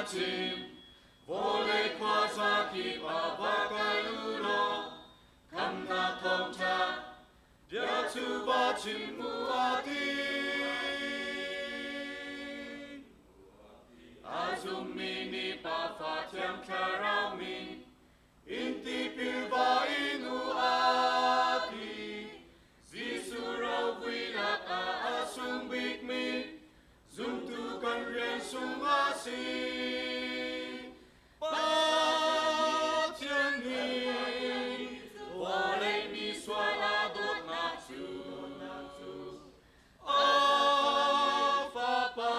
Tim, vole kuasa kipa pakai ulo, kamna tongta, dia tu bacim muati. Azum mini pafa tiang karamin, inti pilva inu ati, zisura wilat asum bikmin. Zoom tu kan riêng sung asi ba thiên hi vô lấy mi xoa la đốt na chu a pha pa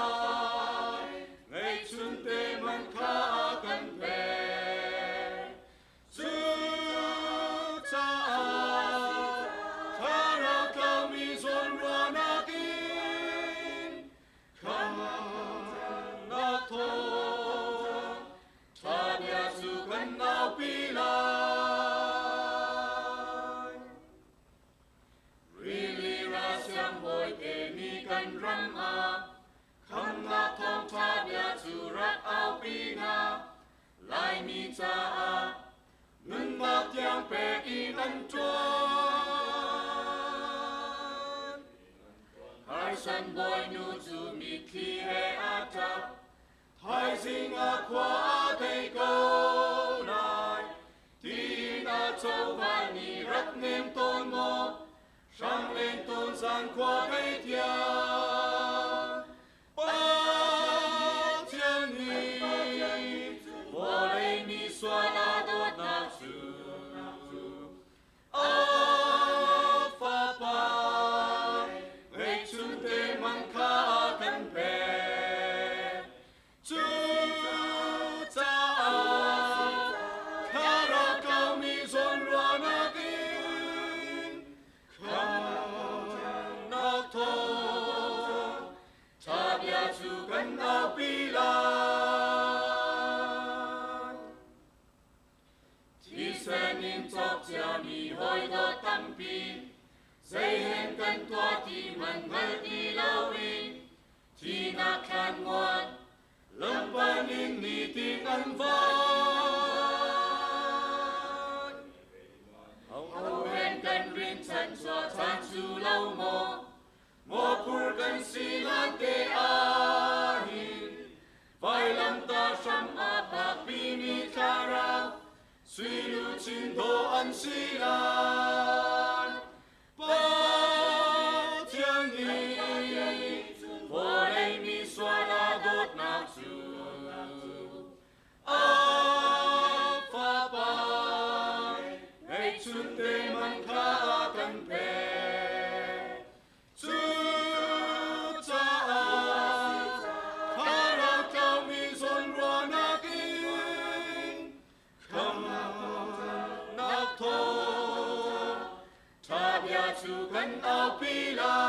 ngày xuân tê man kha kan pe chu cha tha ra cao mi zon ra na kin na tho ta dia su kan nao pi lai really ra siam boy ke ni kan ram a kham na thong ta dia su rat ao pi na lai mi cha a nun ma tiang pe in an chuan hai san boy nu chu mi khi he a ta hai sing a kwa thei câu nai tin a châu vai ni rat nem tôn mo sang lên tôn san qua cây thiang ba thiên ni vô lấy mi xoa la đốt na chu a pha pa ngày xuân tê man kha kan pe chu cha kha ra cao mi zon ra na kin kham na tho cha bia chu kan na pi lai thi sen in chok cha mi hoi do tam pi dây hen kan toa ti man ngal ti lao in thi na khan ngoan lâm ban in ni tin an van hậu hen kan rin chan chua chan chu lâu mo pur kan si lan te a hin vai lam ta sham a pa pi mi kara suy lu chin do an si lan ba thiên ni vô lấy mi xoa la đốt na chu a pha pa ngày xuân tê man kha kan pe chu cha kha ra cao mi zon ra na kin kham na tho ta bia chu kan ao pi la